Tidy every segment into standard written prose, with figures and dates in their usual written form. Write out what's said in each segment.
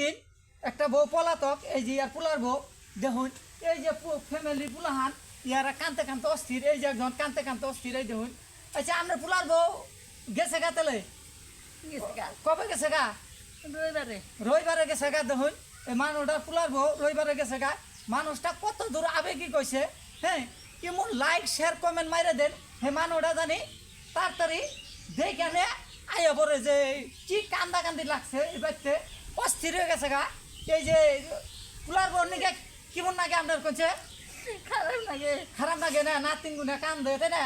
দিন একটা বউ পলাতক এই যে ইয়ার পোলার বউ দেখুন এই যে ফ্যামিলি পোলাহান ইয়ারা কানতে কানতে অস্থির এই যে একজন কানতে কানতে অস্থির এই দেখুন আচ্ছা আপনার পোলার বউ গেছে গা তেলে কবে গেছে গা রবিবারে গেছে গা দেখুন এই মানুষটার পোলার বউ রবিবারে গেছে গা মানুষটা কত দূর আবেগী কইছে হ্যাঁ কেমন লাইক শেয়ার কমেন্ট মাইরে দেন হে মানুষটা জানি তাড়াতাড়ি দেখে আইয়া পরে যে কি কান্দা কান্দি লাগছে এই বাড়িতে অস্থির হয়ে গেছে গা এই যে পোলার বউ নিকে কেমন লাগে আপনার কইছে খারাপ লাগে না নাতিন গুনে কান্দে তাই না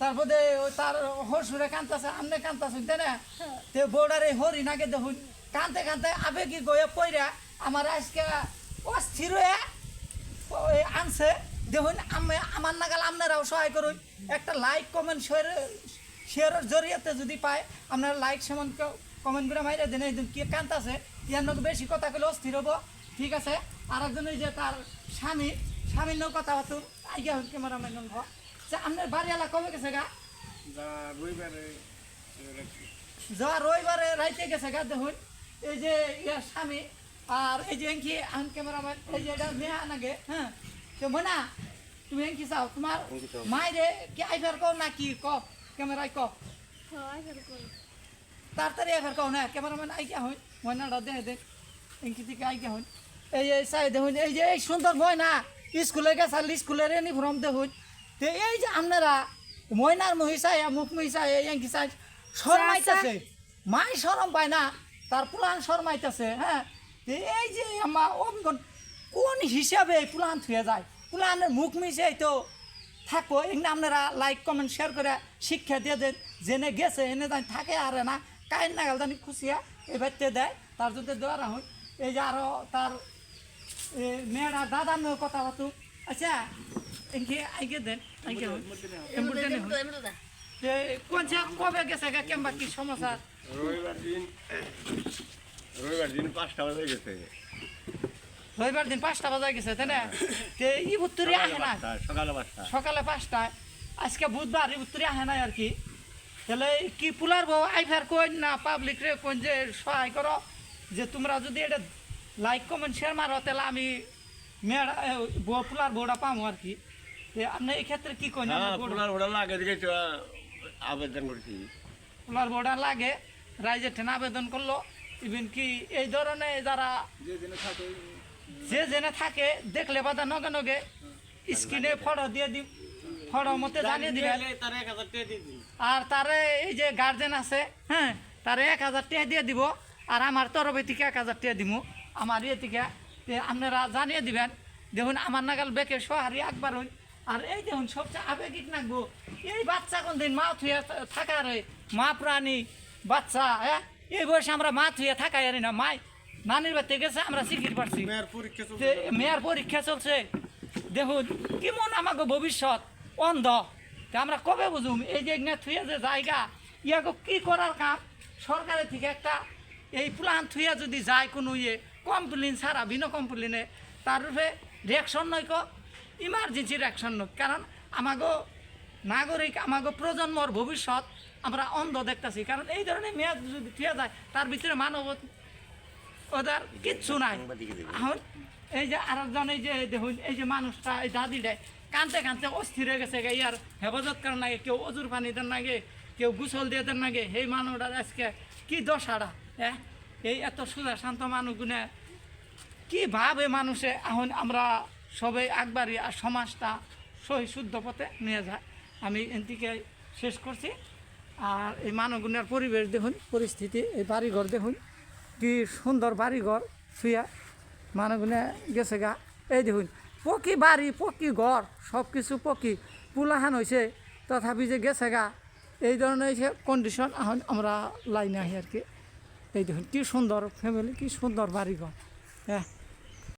তারপরে তার হসুরে কান্দাছে আমনে কান্দাছেন তাই না তে বউডারে হরি নাগে দেখুন কানতে কানতে আবেগী গয়ে পইরা আমার আজকে অস্থির হয়ে আনছে দেখুন আমার নাগাল আপনারাও সহায় করুন একটা লাইক কমেন্ট শেয়ারের জরিয়াতে যদি পায় আপনারা লাইক সেমন কমেন্ট করে মাইরে দেন এই কি কান্দাছে ইয়ার নাকি বেশি কথা কলে অস্থির হবো ঠিক আছে আর একজন যে তার স্বামীর নাও কথা হতো আইগা হল ক্যামেরাম্যান যে আপনার বাড়ি এলা কবে গেছে গা যা রবিবারে রাইতে গেছে গা দেখুন এই যে ইয়ার স্বামী আর এই যে এঙ্কি আন ক্যামেরাম্যান এই যে এটা মেয়ে আনাগে হ্যাঁ তো মনা তুমি এঙ্কি চাও তোমার মায়েরে কি আইফার কও না কি ক ক্যামেরায় ক তাড়াতাড়ি আইফার কও না ক্যামেরাম্যান আইগা হই ময়নাটা দেখে দেখ এঙ্কি থেকে আইগা হই এই যে চাই দেখুন এই যে এই সুন্দর ময়না স্কুলে গেছে স্কুলের ইউনিফর্ম দেখুন তো এই যে আপনারা ময়নার মহিষায় মুখ মহিষায় এঙ্কি চাই শরমাইতেছে মাই শরম পায় না তার পুলান শরমাইতেছে হ্যাঁ এই যে আমার অভিজ্ঞ কোন হিসাবে পুলান থুয়ে যায় পুলানের মুখ মিশে তো থাকো এখানে আপনারা লাইক কমেন্ট শেয়ার করে শিক্ষা দিয়ে দেন জেনে গেছে এনে জানি থাকে আর না কাইন নাগাল জানি খুশিয়া এই বাড়িতে দেয় তার যদি দেওয়া না হয় এই যে আরও তার মেয়েরা দাদার মেয়ে কথা হতো আচ্ছা এনকে আইগে দেন আইগে কোন কবে গেছে গা কেমবা কি সমস্যা রবিবার দিন 5টা বাজে গেছে রবিবার দিন 5টা বাজে গেছে তাই না ই উত্তরে আহে না সকালে 5টায় আজকে বুধবার ই উত্তরে আহে না আর কি তাহলে কি পুলার বউ আইফার কই না পাবলিক রে কোন যে সহায় করো যে তোমরা যদি এটা লাইক কমেন্ট শেয়ার মারো তাহলে আমি মেয়েরা পুলার বউটা পাবো আর কি আপনি এই ক্ষেত্রে কি করেন পুলার বউটা লাগে দেখে আবেদন করছি পুলার বউটা লাগে রাইজে ঠেন আবেদন করলো ইভেন কি এই ধরনের যারা যে জেনে থাকে দেখলে বাদা নগে নগে স্ক্রিনে ফটো দিয়ে দিব ফটো মতে জানিয়ে দিবেন আর তারে এই যে গার্জেন আছে হ্যাঁ তারে 1000 টাকা দিয়ে দিব আর আমার তরফে থেকে 1000 টাকা দিব আমার ইয়ে থেকে আপনারা জানিয়ে দিবেন দেখুন আমার নাগাল বেকে সহারি একবার হইন আর এই দেখুন সবচেয়ে আবেগিক নাকবো এই বাচ্চা কোন দিন মা থুয়ে থাকার মা প্রাণী বাচ্চা হ্যাঁ এই বয়সে আমরা মা থুয়ে থাকাই আর না মাই নানির বাড়িতে গেছে আমরা শিখির পারছি মেয়ের পরীক্ষা চলছে দেখুন কেমন আমাকে ভবিষ্যৎ অন্ধ আমরা কবে বুঝুম এই যে থুয়ে যে জায়গা ইয়াকে কি করার কাম সরকারের থেকে একটা এই প্লান থুয়ে যদি যায় কোনো ইয়ে কমপ্লেন ছাড়া বিনা কমপ্লেনে তার রূপে রিয়াকশন নয় ইমার্জেন্সি রিয়াকশন নয় কারণ আমাগো নাগরিক আমাগো প্রজন্মর ভবিষ্যৎ আমরা অন্ধ দেখতেছি কারণ এই ধরনের মেয়াদ যদি থুয়ে যায় তার ভিতরে মানব ওদের কিচ্ছু নাই এখন এই যে আরেকজন এই যে দেখুন এই যে মানুষটা এই দাদিটাই কানতে কানতে অস্থির হয়ে গেছে ইয়ার হেফাজত করার নাগে কেউ অজুর পানি দেন নাগে কেউ গোসল দিয়ে দেন নাগে সেই মানুষটা আজকে কি দশাটা হ্যাঁ এই এত সুদা শান্ত মানুষগুনে কি ভাবে মানুষে এখন আমরা সবাই একবারই আর সমাজটা সহি শুদ্ধ পথে নিয়ে যায় আমি এনটিকে শেষ করছি আর এই মানুষগুনের পরিবেশ দেখুন পরিস্থিতি এই বাড়িঘর দেখুন কি সুন্দর বাড়িঘর শুয়া মানুষগুনে গেছে গা এই দেখুন পকি বাড়ি পকি ঘর সব কিছু পকি পুলাহান হয়েছে তথাপি যে গেছে গা এই ধরনের কন্ডিশন এখন আমরা লাইনে আহি আর কি এই দেখুন কি সুন্দর ফ্যামিলি কি সুন্দর বাড়িঘর হ্যাঁ